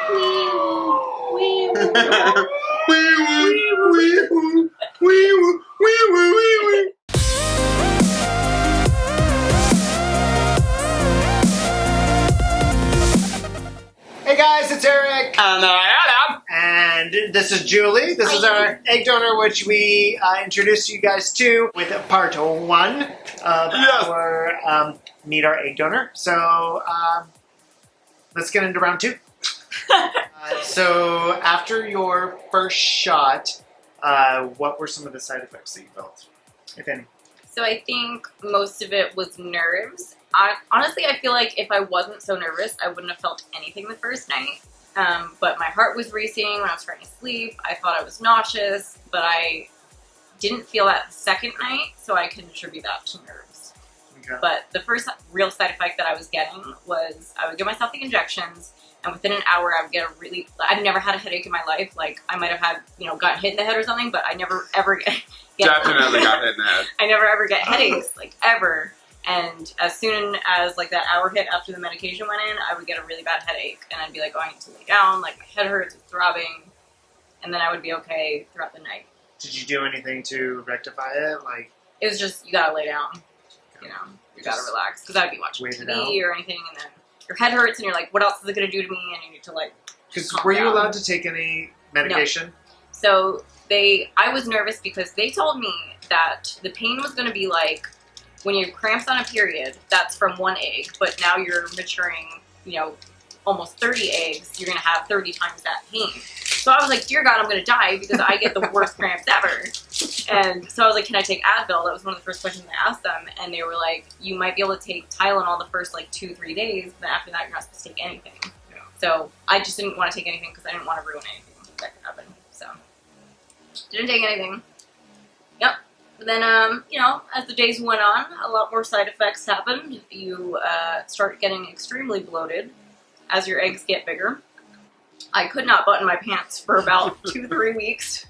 Wee woo. Hey guys, it's Eric. And Adam. And this is Julie. This is our egg donor, which we introduced you guys to with part 1 of our Meet Our Egg Donor. So let's get into round 2. So after your first shot, what were some of the side effects that you felt, if any? So I think most of it was nerves. Honestly, I feel like if I wasn't so nervous, I wouldn't have felt anything the first night. But my heart was racing when I was trying to sleep. I thought I was nauseous, but I didn't feel that the second night, so I can attribute that to nerves. Okay. But the first real side effect that I was getting was I would give myself the injections, and within an hour I would get I've never had a headache in my life. Like, I might have had, gotten hit in the head or something, but I never ever get Definitely got hit in the head. I never ever get headaches, ever. And as soon as that hour hit after the medication went in, I would get a really bad headache, and I'd be like, oh, I need to lay down, my head hurts, it's throbbing, and then I would be okay throughout the night. Did you do anything to rectify it? It was just, you gotta lay down, you gotta relax, because I'd be watching TV or anything, and then your head hurts, and you're like, what else is it gonna do to me? And you need to Because were you allowed to take any medication? No. So I was nervous because they told me that the pain was gonna be when you have cramps on a period, that's from 1 egg, but now you're maturing, almost 30 eggs, you're going to have 30 times that pain. So I was like, dear God, I'm going to die because I get the worst cramps ever. And so I was like, can I take Advil? That was one of the first questions I asked them. And they were like, you might be able to take Tylenol the first 2-3 days, but after that, you're not supposed to take anything. Yeah. So I just didn't want to take anything because I didn't want to ruin anything that could happen. So didn't take anything. Yep. But then, as the days went on, a lot more side effects happened. You start getting extremely bloated as your eggs get bigger. I could not button my pants for about 2-3 weeks.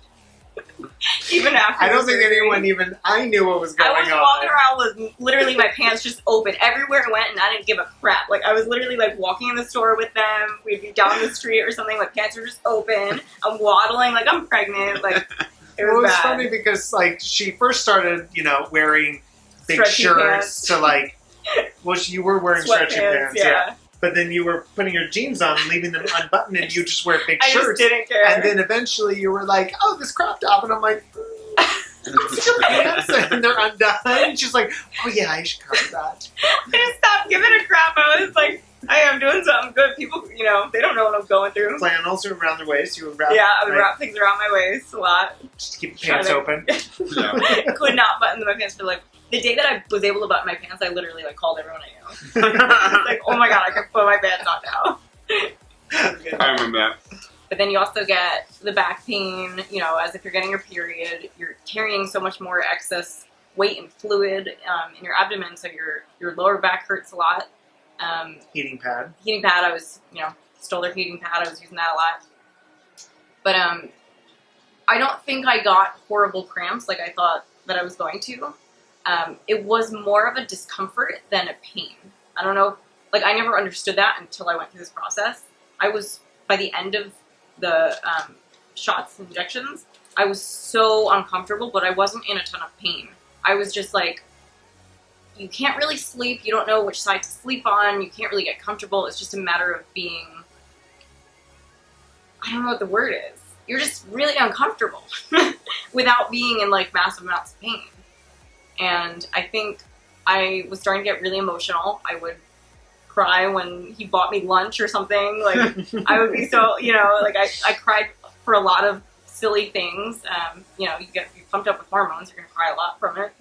Even after I don't think anyone I knew what was going on. I was walking around with literally my pants just open everywhere I went, and I didn't give a crap. I was literally walking in the store with them. We'd be down the street or something. My pants were just open. I'm waddling like I'm pregnant. It was bad. Funny because she first started, wearing big Stretchy shirts to you were wearing stretchy pants, yeah. But then you were putting your jeans on and leaving them unbuttoned, and you just wear big shirts. I just didn't care. And then eventually you were like, oh, this crop top, and I'm like, it's your pants, and they're undone. And she's like, oh yeah, I should cover that. I just stopped giving a crap. I was like, hey, I'm doing something good. People, they don't know what I'm going through. Flannels are around their waist. You would wrap. Yeah, I would wrap things around my waist a lot. Just to keep the pants open. Could not button my pants for the day that I was able to button my pants, I literally called everyone I knew. Oh my God, I can put my pants on now. I remember that. But then you also get the back pain, as if you're getting your period, you're carrying so much more excess weight and fluid in your abdomen, so your lower back hurts a lot. Heating pad, I was, stole their heating pad, I was using that a lot. But I don't think I got horrible cramps like I thought that I was going to. It was more of a discomfort than a pain. I don't know, I never understood that until I went through this process. I was, by the end of the shots and injections, I was so uncomfortable, but I wasn't in a ton of pain. I was just you can't really sleep, you don't know which side to sleep on, you can't really get comfortable, it's just a matter of being, I don't know what the word is. You're just really uncomfortable without being in massive amounts of pain. And I think I was starting to get really emotional. I would cry when he bought me lunch or something. I would be so, I cried for a lot of silly things. You're pumped up with hormones, you're going to cry a lot from it.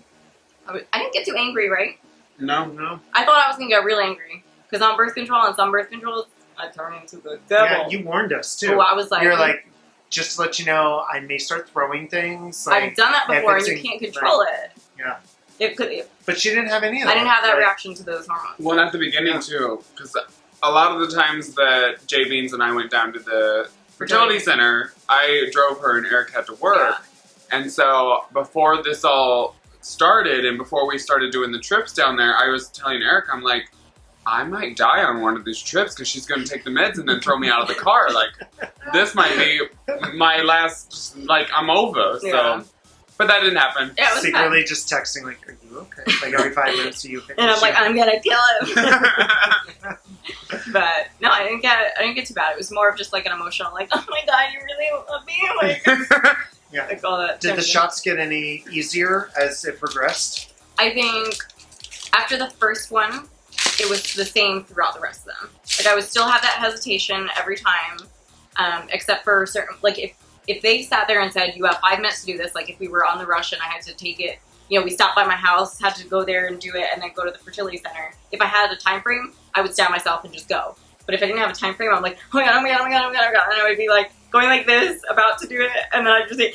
I didn't get too angry, right? No. I thought I was going to get real angry. Because on birth control, and some birth controls, I turn into the devil. Yeah, you warned us too. Oh, I was like... You're just to let you know, I may start throwing things. I've done that before, and you can't control it. Yeah. It could. But she didn't have any of that. I didn't have that reaction to those hormones. Well, at the beginning, too, because a lot of the times that J Beans and I went down to the fertility center, I drove her and Eric had to work. Yeah. And so before this all started and before we started doing the trips down there, I was telling Eric, I'm like, I might die on one of these trips because she's going to take the meds and then throw me out of the car. Like, this might be my last, like, I'm over. So, Yeah. but that didn't happen. Yeah, it was Secretly just texting, like, are you okay? Like, every 5 minutes, do you finish? And I'm like, I'm gonna kill him. But no, I didn't get too bad. It was more of just like an emotional, like, oh my god, you really love me, like, Yeah. like all that. Did the shots get any easier as it progressed? I think after the first one, it was the same throughout the rest of them. Like, I would still have that hesitation every time, except for certain, like, if they sat there and said, you have 5 minutes to do this, like if we were on the rush and I had to take it, you know, we stopped by my house, had to go there and do it, and then go to the fertility center. If I had a time frame, I would stab myself and just go. But if I didn't have a time frame, I'm like, oh my god, oh my god, oh my god, oh my god, oh my god. And I would be like going like this, about to do it, and then I'd just say,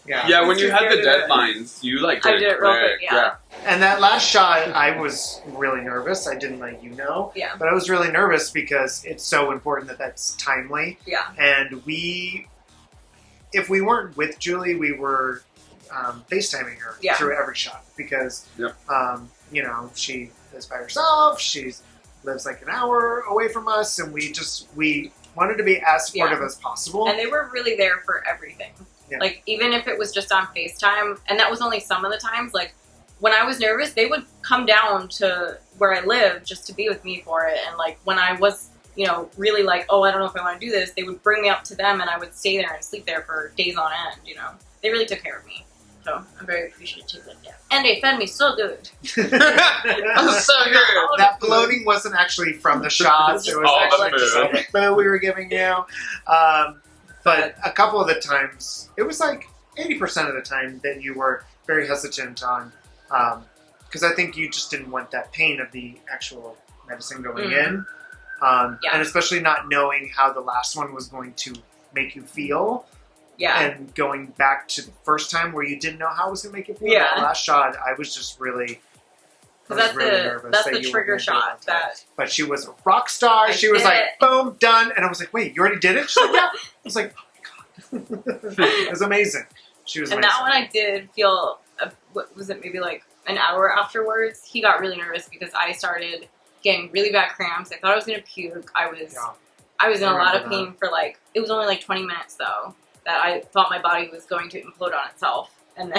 Yeah, when you had the Scared of it. deadlines, you like did I did it real quick, yeah. And that last shot, I was really nervous. I didn't let you know. Yeah. But I was really nervous because it's so important that that's timely. Yeah. And if we weren't with Julie, we were FaceTiming her Yeah. through every shot because, Yep. you know, she lives by herself. She lives like an hour away from us, and we wanted to be as supportive as possible. And they were really there for everything. Yeah. Like, even if it was just on FaceTime, and that was only some of the times, like, when I was nervous, they would come down to where I live just to be with me for it. And, like, when I was, you know, really like, oh, I don't know if I want to do this, they would bring me up to them, and I would stay there and sleep there for days on end, you know. They really took care of me. So, I'm very appreciative of that. And they fed me so good. That was so good. That bloating wasn't actually from the shots. It was all the actually just all the food we were giving you. But a couple of the times, it was like 80% of the time that you were very hesitant on, because I think you just didn't want that pain of the actual medicine going in. And especially not knowing how the last one was going to make you feel. Yeah. And going back to the first time where you didn't know how it was going to make you feel. Yeah. That last shot, I was just really... Because nervous that's that the you trigger were gonna do shot. it. That But she was a rock star. She was did like, it. boom, done. And I was like, wait, you already did it? She's like, yeah. I was like, oh my God. It was amazing. She was and amazing. that one I did feel, what was it, maybe like an hour afterwards, he got really nervous because I started getting really bad cramps. I thought I was going to puke. I was in a lot of pain for like, it was only like 20 minutes though, that I thought my body was going to implode on itself. And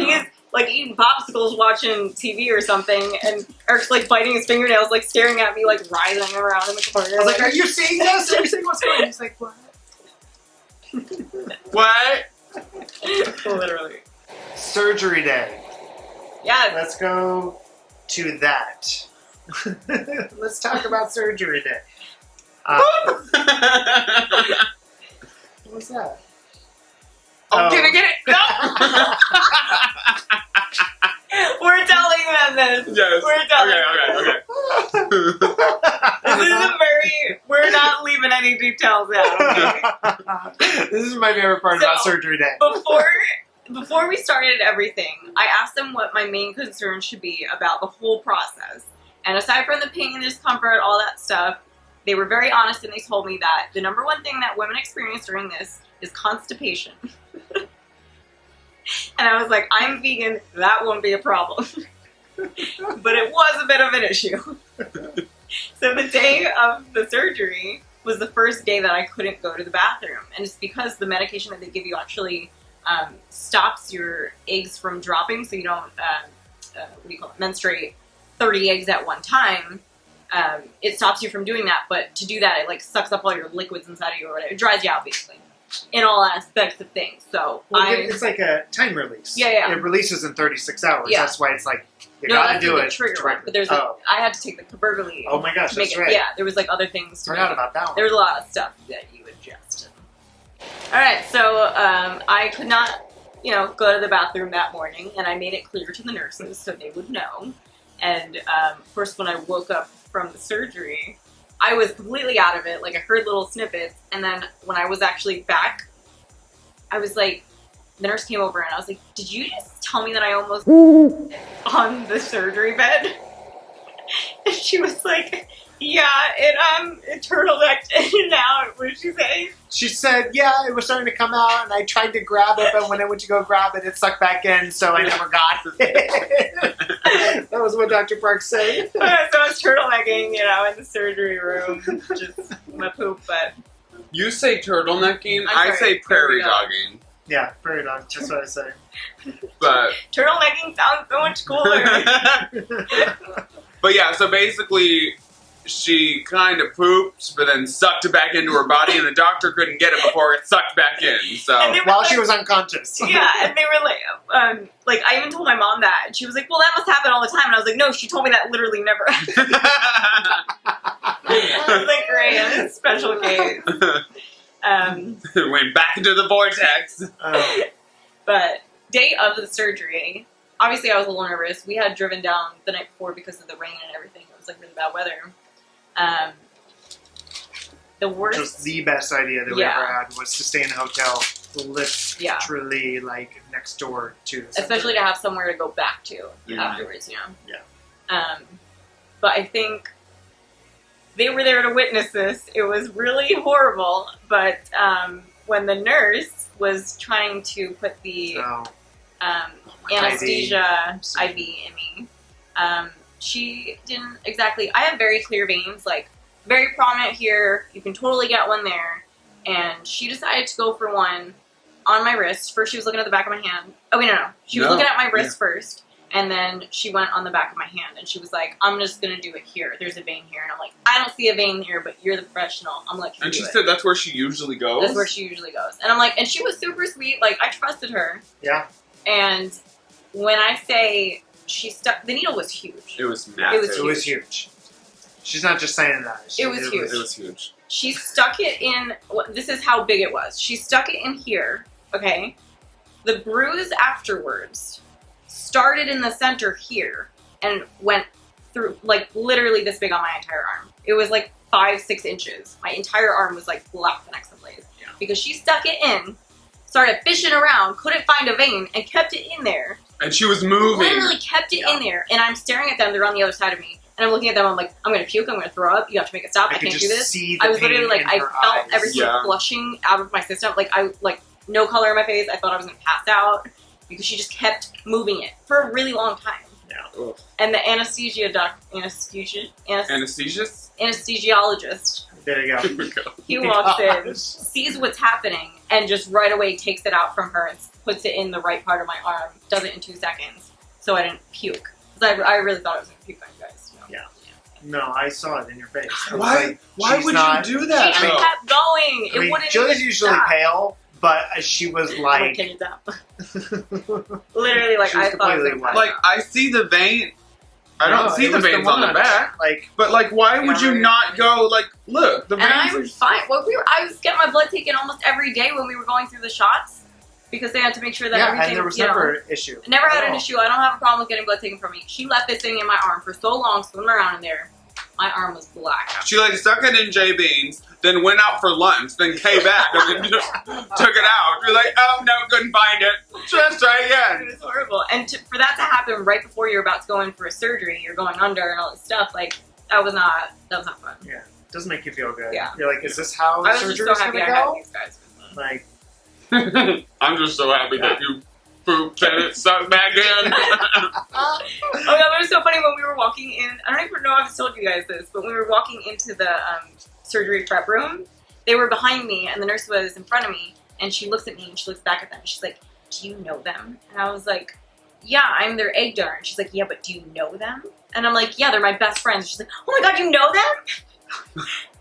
he's like eating popsicles watching TV or something, and Eric's like biting his fingernails, like staring at me, like writhing around in the corner. I was like, are you seeing this? Are you seeing what's going on? He's like, what? What? Literally. Surgery day. Yeah. Let's go to that. Let's talk about surgery day. What's that? Oh, can I get it? No! We're telling them this. Yes. We're telling them. Okay. This isn't very, we're not leaving any details out, okay? This is my favorite part about surgery day. Before we started everything, I asked them what my main concern should be about the whole process. And aside from the pain, discomfort, all that stuff, they were very honest and they told me that the number one thing that women experience during this is constipation. And I was like, I'm vegan, that won't be a problem. But it was a bit of an issue. So the day of the surgery was the first day that I couldn't go to the bathroom. And it's because the medication that they give you actually stops your eggs from dropping, so you don't, menstruate 30 eggs at one time. It stops you from doing that, but to do that, it like sucks up all your liquids inside of you or whatever. It dries you out, basically, in all aspects of things. So it's like a time release. Yeah. It releases in 36 hours. Yeah. That's why it's like, you gotta do it. Trigger one, but there's I had to take the cabergoline. Oh my gosh, to make that's it, right. Yeah, there was like other things to Forgot about that one. There was a lot of stuff that you ingest. Alright, so I could not, go to the bathroom that morning, and I made it clear to the nurses so they would know. And of course, when I woke up from the surgery, I was completely out of it. Like, I heard little snippets, and then when I was actually back, I was like, the nurse came over and I was like, did you just tell me that I almost on the surgery bed? And she was like, Yeah, it turtlenecked in and out. What did she say? She said, yeah, it was starting to come out, and I tried to grab it, but when I went to go grab it, it sucked back in, so I never got it. That was what Dr. Park said. So I was turtlenecking, in the surgery room, just my poop, but... You say turtlenecking, I'm I sorry, say prairie prairie dog. dogging. Yeah, prairie dog, that's what I say. But Turtlenecking sounds so much cooler. but yeah, so basically she kind of pooped, but then sucked it back into her body, and the doctor couldn't get it before it sucked back in. So And they were While like- she was unconscious. Yeah, and they were like, I even told my mom that, and she was like, well, that must happen all the time, and I was like, no, she told me that literally never happened. I was like, great, it's a special case. went back into the vortex. But day of the surgery, obviously I was a little nervous. We had driven down the night before because of the rain and everything. It was like really bad weather. The worst. Just the best idea that we ever had was to stay in a hotel, literally like next door to the center. Especially to have somewhere to go back to afterwards, Yeah. But I think they were there to witness this. It was really horrible. But when the nurse was trying to put the anesthesia IV in me, she didn't exactly... I have very clear veins, like very prominent here. You can totally get one there. And she decided to go for one on my wrist. First, she was looking at the back of my hand. Oh, wait, no. She was looking at my wrist first. And then she went on the back of my hand. And she was like, I'm just going to do it here. There's a vein here. And I'm like, I don't see a vein here, but you're the professional. I'm like, And she said that's where she usually goes? That's where she usually goes. And I'm like, and she was super sweet. Like, I trusted her. Yeah. And when I say she stuck, the needle was huge. It was massive. It was huge. She's not just saying that. It was huge. It was huge. She stuck it in, this is how big it was. She stuck it in here, okay? The bruise afterwards started in the center here and went through, like, literally this big on my entire arm. It was like 5-6 inches. My entire arm was like black the next place. Yeah. Because she stuck it in, started fishing around, couldn't find a vein, and kept it in there. And she was moving. Literally kept it in there. And I'm staring at them, they're on the other side of me. And I'm looking at them, I'm like, I'm going to puke, I'm going to throw up, you have to make it stop, I can't do this. I was literally like, I felt everything flushing out of my system. Like, no color in my face, I thought I was going to pass out. Because she just kept moving it for a really long time. Yeah. And the anesthesiologist, there you go. he walks in, sees what's happening, and just right away takes it out from her and puts it in the right part of my arm. Does it in 2 seconds, so I didn't puke. Because I really thought I was going to puke on you guys. Yeah. No, I saw it in your face. Why would you do that? She kept going. It wouldn't Julie's even usually stop. pale, but she was like... Can you stop? Literally, like, I thought it was going to like, I see the vein. I don't see the veins on the back. Like, but like, why would you not go? Like, look, the veins. And I'm fine. Well, I was getting my blood taken almost every day when we were going through the shots because they had to make sure that everything. And there was never an issue. Never had an issue. I don't have a problem with getting blood taken from me. She left this thing in my arm for so long, swimming around in there. My arm was black. She like stuck it in J Beans, then went out for lunch, then came back and then just took it out. You're like, oh no, couldn't find it. Just try again. It was horrible. And for that to happen right before you're about to go in for a surgery, you're going under and all this stuff, like that was not fun. Yeah, it doesn't make you feel good. Yeah. You're like, is this how I was surgery just so is happy gonna I had go? these guys. Like, I'm just so happy that you pooped and it sucked back in. Oh yeah, it was so funny when we were walking in. I don't even know if I've told you guys this, but when we were walking into the surgery prep room, they were behind me and the nurse was in front of me, and she looks at me and she looks back at them and she's like, do you know them? And I was like, yeah, I'm their egg donor. And she's like, yeah, but do you know them? And I'm like, yeah, they're my best friends. And she's like, oh my god, you know them?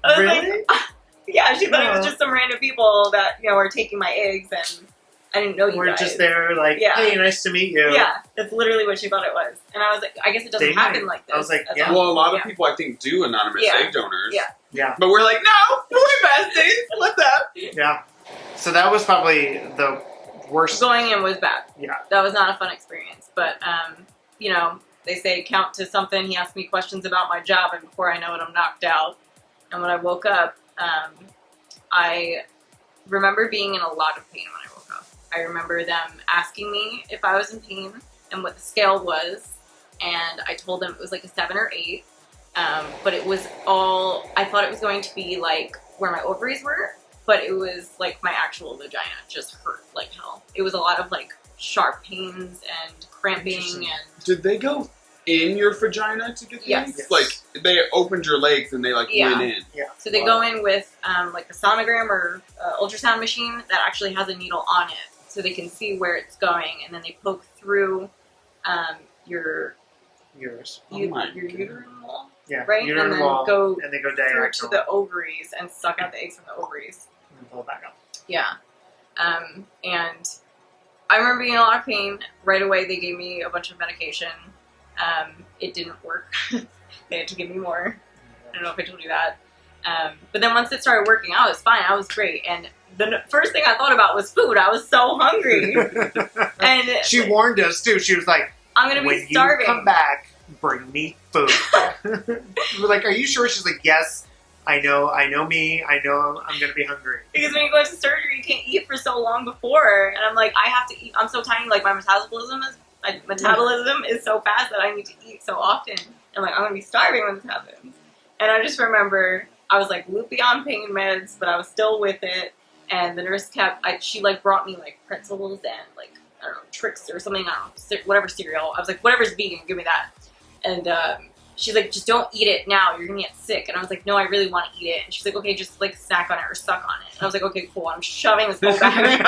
I was really? like, yeah, she thought it was just some random people that, are taking my eggs, and I didn't know you we're guys. just there like, hey, nice to meet you. Yeah, that's literally what she thought it was. And I was like, I guess it doesn't happen like this. I was like, yeah. Well, a lot of people I think do anonymous egg donors. Yeah. Yeah. But we're like, no, we're besties. What's up? Yeah. So that was probably the worst. Going in was bad. Yeah. That was not a fun experience. But, they say count to something. He asked me questions about my job, and before I know it, I'm knocked out. And when I woke up, I remember being in a lot of pain when I woke up. I remember them asking me if I was in pain and what the scale was. And I told them it was like a 7 or 8. But it was all, I thought it was going to be like where my ovaries were, but it was like my actual vagina just hurt like hell. It was a lot of like sharp pains and cramping and... Did they go in your vagina to get things? Yes. Like, they opened your legs and they like went in. Yeah. So they go in with like a sonogram or ultrasound machine that actually has a needle on it, so they can see where it's going, and then they poke through your Yours. your uterine wall, Yeah. right? Uterine and then wall, go and they go through to diagonal. the ovaries and suck out the eggs from the ovaries. And pull it back up. Yeah. And I remember being in a lot of pain. Right away, they gave me a bunch of medication. It didn't work. They had to give me more. I don't know if I told you that. But then once it started working out, it was fine. I was great. And the first thing I thought about was food. I was so hungry. And she warned us, too. She was like, I'm going to be starving. When you come back, bring me food. We're like, are you sure? She's like, yes, I know me. I know I'm going to be hungry. Because when you go into surgery, you can't eat for so long before. And I'm like, I have to eat. I'm so tiny. Like, my metabolism is so fast that I need to eat so often. I'm like, I'm going to be starving when this happens. And I just remember I was like loopy on pain meds, but I was still with it. And the nurse she like brought me like pretzels and like, I don't know, Trix or something, I don't know, whatever cereal. I was like, whatever's vegan, give me that. And she's like, just don't eat it now, you're gonna get sick. And I was like, no, I really want to eat it. And she's like, okay, just like snack on it or suck on it. And I was like, okay, cool. I'm shoving this whole bag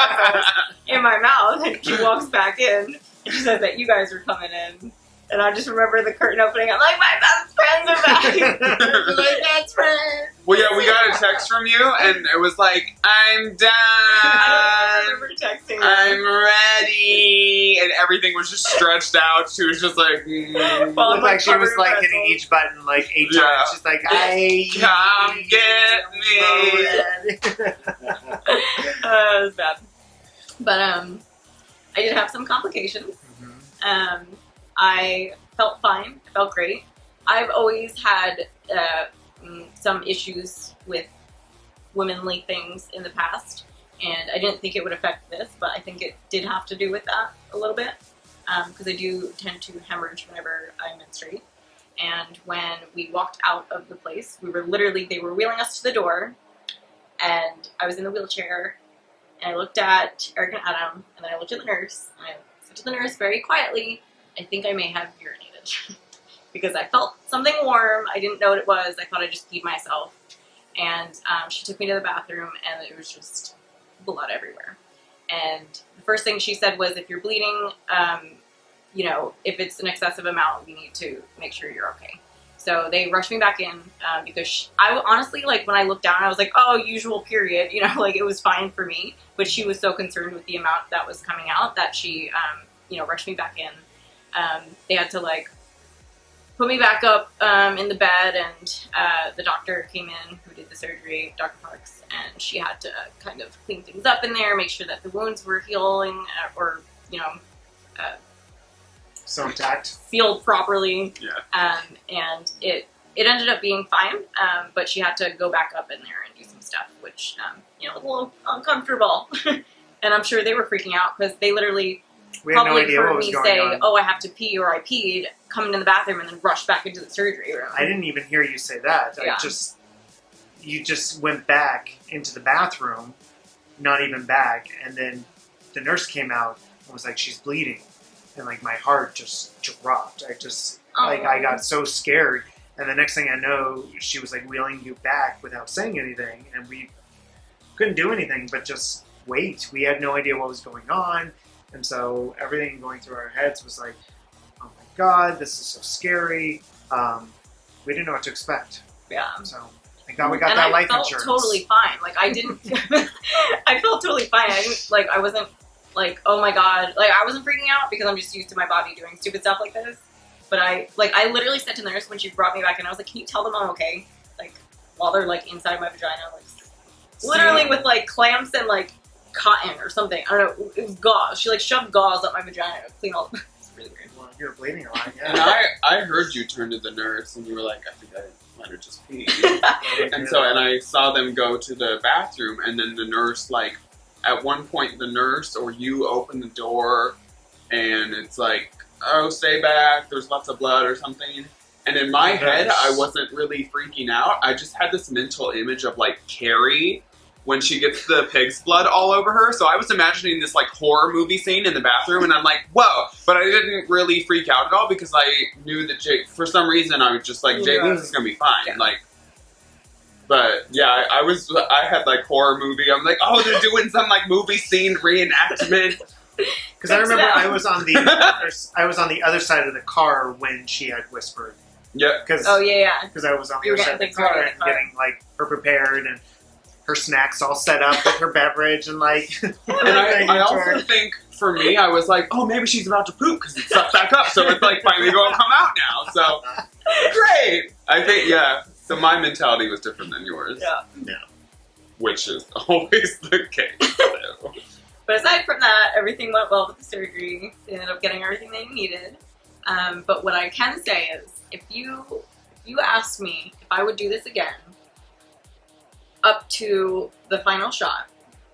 in my mouth. And she walks back in and she says that you guys are coming in. And I just remember the curtain opening. I'm like, my best friends are back. My best friends. Well, yeah, we got a text from you, and it was like, I'm done. I don't remember texting her. I'm ready. And everything was just stretched out. She was just like, Well, Looked like she was like hitting each button like 8 times. She's like, come get me. It was bad. But I did have some complications. I felt fine. I felt great. I've always had some issues with womanly things in the past, and I didn't think it would affect this, but I think it did have to do with that a little bit, because I do tend to hemorrhage whenever I menstruate. And when we walked out of the place, they were wheeling us to the door, and I was in the wheelchair, and I looked at Eric and Adam, and then I looked at the nurse, and I said to the nurse very quietly, I think I may have urinated. Because I felt something warm. I didn't know what it was. I thought I just peed myself. And she took me to the bathroom, and it was just blood everywhere. And the first thing she said was, if you're bleeding, if it's an excessive amount, we need to make sure you're okay. So they rushed me back in because I honestly, like, when I looked down, I was like, oh, usual period. Like, it was fine for me. But she was so concerned with the amount that was coming out that she, rushed me back in. They had to like put me back up in the bed, and the doctor came in who did the surgery, Dr. Parks, and she had to kind of clean things up in there, make sure that the wounds were healing so intact, sealed properly. Yeah. And it ended up being fine, but she had to go back up in there and do some stuff, which was a little uncomfortable. And I'm sure they were freaking out because they literally. We had no probably idea heard what was me going say, on. oh, I have to pee or I peed, come into the bathroom and then rush back into the surgery room. I didn't even hear you say that. Yeah. You just went back into the bathroom, not even back, and then the nurse came out and was like, she's bleeding. And like my heart just dropped. I got so scared. And the next thing I know, she was like wheeling you back without saying anything. And we couldn't do anything but just wait. We had no idea what was going on. And so everything going through our heads was like, oh my God, this is so scary. We didn't know what to expect. Yeah. So thank God we got that life insurance. I felt totally fine. Like, I didn't, I felt totally fine. I wasn't like, oh my God. Like, I wasn't freaking out because I'm just used to my body doing stupid stuff like this. But I literally said to the nurse when she brought me back in, I was like, can you tell them I'm okay? Like, while they're like inside my vagina, like literally with like clamps and like cotton or something. I don't know. It was gauze. She like shoved gauze up my vagina to clean all the... It's really weird. Well, you were bleeding a lot, yeah. And I heard you turn to the nurse and you were like, I think I might have just peed. and I saw them go to the bathroom, and then the nurse, like, at one point the nurse or you open the door and it's like, oh, stay back, there's lots of blood or something. And in my head, I wasn't really freaking out. I just had this mental image of like Carrie when she gets the pig's blood all over her. So I was imagining this like horror movie scene in the bathroom, and I'm like, whoa. But I didn't really freak out at all because I knew that Jake, for some reason, I was just like, Jake, this is going to be fine. Yeah. Like, but yeah, I had like horror movie. I'm like, oh, they're doing some like movie scene reenactment. Because I remember I was on the other side of the car when she had whispered. Yeah. Because Oh yeah. Because I was on the You other were side of the getting car things and ready in the getting like her prepared and her snacks all set up with her beverage and like. And I also think for me, I was like, oh, maybe she's about to poop because it's sucked back up, so it's like finally going to come out now. So great. I think So my mentality was different than yours. Yeah. Which is always the case. So. But aside from that, everything went well with the surgery. They ended up getting everything they needed. But what I can say is, if you asked me if I would do this again, up to the final shot,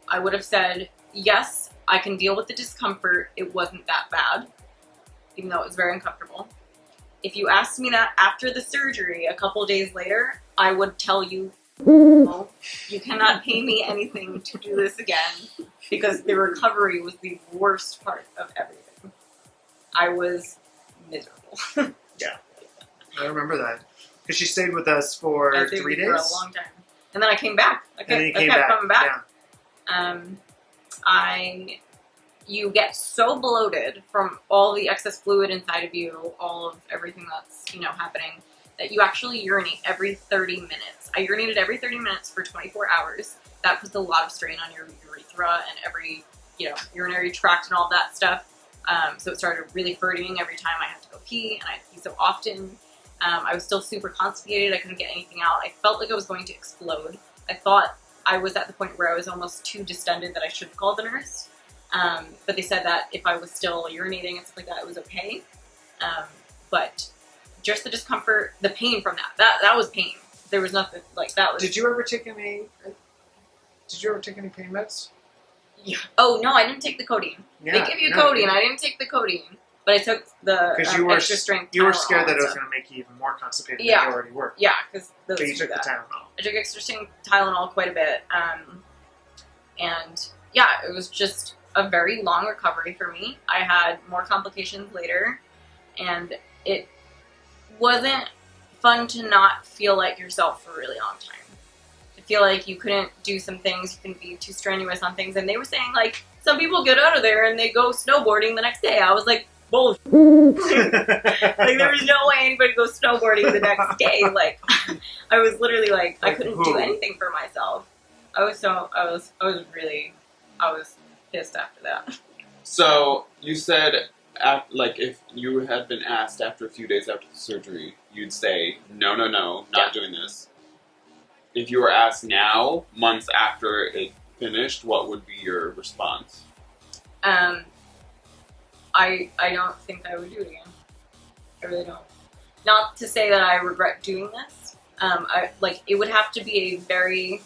I would have said, yes, I can deal with the discomfort. It wasn't that bad, even though it was very uncomfortable. If you asked me that after the surgery, a couple days later, I would tell you, no, you cannot pay me anything to do this again, because the recovery was the worst part of everything. I was miserable. I remember that. Because she stayed with us for 3 days? For a long time. And then I came back. I kept coming back. Yeah. You get so bloated from all the excess fluid inside of you, all of everything that's, happening, that you actually urinate every 30 minutes. I urinated every 30 minutes for 24 hours. That puts a lot of strain on your urethra and every, urinary tract and all that stuff. So it started really hurting every time I had to go pee, and I had to pee so often. I was still super constipated. I couldn't get anything out. I felt like I was going to explode. I thought I was at the point where I was almost too distended that I should call the nurse. But they said that if I was still urinating and stuff like that, it was okay. But just the discomfort, the pain from that was pain. There was nothing like that. Did you ever take any pain meds? Yeah. Oh no, I didn't take the codeine. Yeah, they give you codeine. I didn't take the codeine, but I took the extra strength. You were scared that it was going to make you even more constipated than you already were. Yeah, because so you took the Tylenol. I took extra strength Tylenol quite a bit, and yeah, it was just a very long recovery for me. I had more complications later, and it wasn't fun to not feel like yourself for a really long time. To feel like you couldn't do some things, you couldn't be too strenuous on things, and they were saying like, some people get out of there and they go snowboarding the next day. I was like, bullshit. Like, there was no way anybody goes snowboarding the next day. Like, I was literally like, I couldn't do anything for myself. I was pissed after that. So you said, if you had been asked after a few days after the surgery, you'd say, no, not doing this. If you were asked now, months after it finished, what would be your response? I don't think I would do it again. I really don't. Not to say that I regret doing this. It would have to be a very.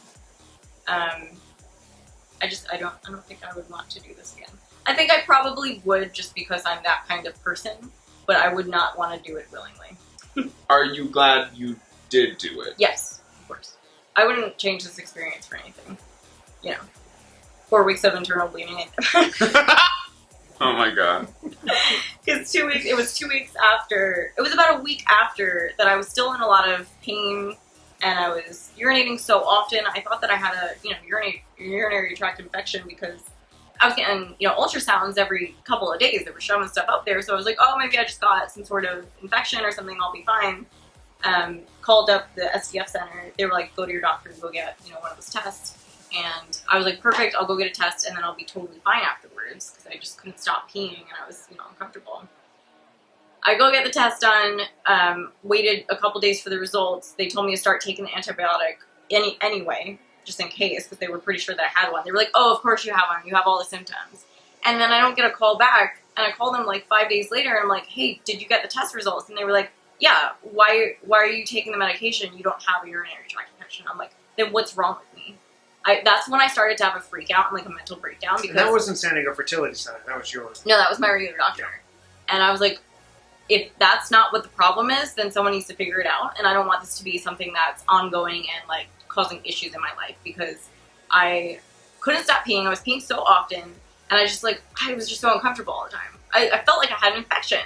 I don't think I would want to do this again. I think I probably would, just because I'm that kind of person, but I would not want to do it willingly. Are you glad you did do it? Yes, of course. I wouldn't change this experience for anything. 4 weeks of internal bleeding. Oh my god. Because it was 2 weeks after, it was about a week after that I was still in a lot of pain, and I was urinating so often. I thought that I had a, urinary tract infection, because I was getting, ultrasounds every couple of days. They were showing stuff up there. So I was like, oh, maybe I just got some sort of infection or something. I'll be fine. Called up the SDF center. They were like, go to your doctor, go get, one of those tests. And I was like, perfect, I'll go get a test, and then I'll be totally fine afterwards, because I just couldn't stop peeing, and I was, uncomfortable. I go get the test done, waited a couple days for the results. They told me to start taking the antibiotic anyway, just in case, because they were pretty sure that I had one. They were like, oh, of course you have one, you have all the symptoms. And then I don't get a call back, and I call them like 5 days later, and I'm like, hey, did you get the test results? And they were like, yeah, why are you taking the medication? You don't have a urinary tract infection. I'm like, then what's wrong with me? That's when I started to have a freak out and like a mental breakdown. Because and that wasn't San Diego Fertility Center. That was yours. No, that was my regular doctor. And I was like, if that's not what the problem is, then someone needs to figure it out. And I don't want this to be something that's ongoing and like causing issues in my life, because I couldn't stop peeing. I was peeing so often, and I was just so uncomfortable all the time. I felt like I had an infection.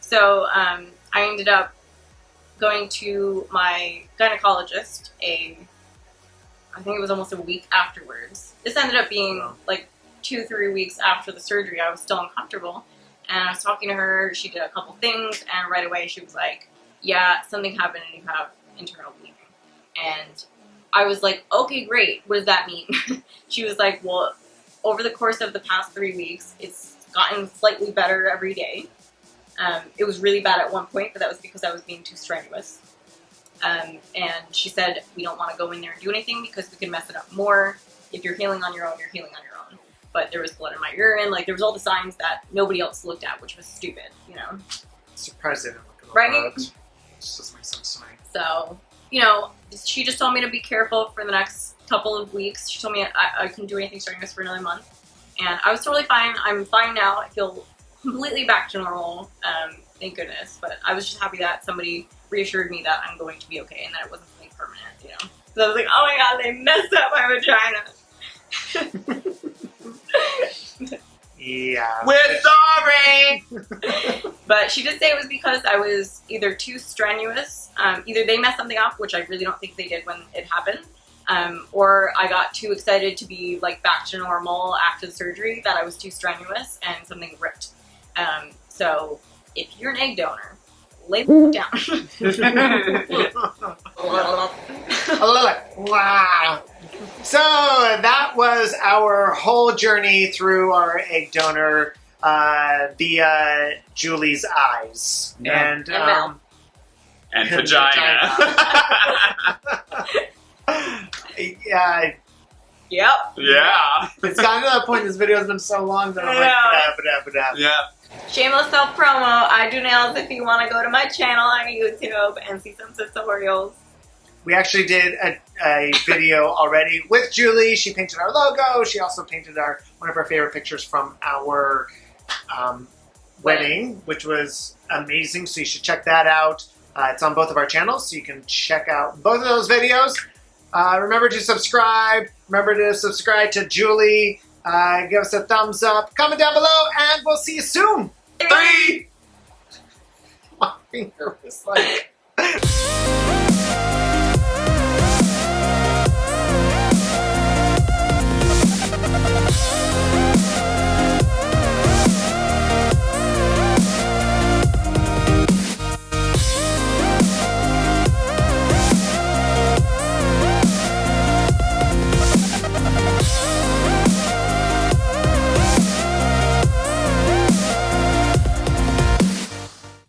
So I ended up going to my gynecologist I think it was almost a week afterwards. This ended up being like 2-3 weeks after the surgery. I was still uncomfortable. And I was talking to her. She did a couple things, and right away she was like, yeah, something happened and you have internal bleeding. And I was like, okay, great. What does that mean? She was like, well, over the course of the past 3 weeks, it's gotten slightly better every day. It was really bad at one point, but that was because I was being too strenuous. And she said, we don't want to go in there and do anything because we can mess it up more. If you're healing on your own, you're healing on your own. But there was blood in my urine. Like, there was all the signs that nobody else looked at, which was stupid, you know? Surprised they didn't look at all Right? that. It just doesn't make sense to me. So, you know, she just told me to be careful for the next couple of weeks. She told me I couldn't do anything strenuous for another month. And I was totally fine. I'm fine now. I feel completely back to normal. Thank goodness. But I was just happy that somebody reassured me that I'm going to be okay and that it wasn't something permanent, you know? So I was like, oh my god, they messed up my vagina. Yeah. We're sorry! But she did say it was because I was either too strenuous, either they messed something up, which I really don't think they did when it happened, or I got too excited to be like back to normal after the surgery, that I was too strenuous and something ripped. So if you're an egg donor, lay down. Wow. So that was our whole journey through our egg donor via Julie's eyes. Yeah. And mouth. And vagina. Yeah, Yep. Yeah. it's gotten to that point. This video has been so long that I'm like, Yeah. Shameless self-promo. I do nails if you want to go to my channel on YouTube and see some tutorials. We actually did a video already with Julie. She painted our logo. She also painted one of our favorite pictures from our wedding, which was amazing. So you should check that out. It's on both of our channels, so you can check out both of those videos. Remember to subscribe. Remember to subscribe to Julie. Give us a thumbs up. Comment down below, and we'll see you soon. 3! My finger was like...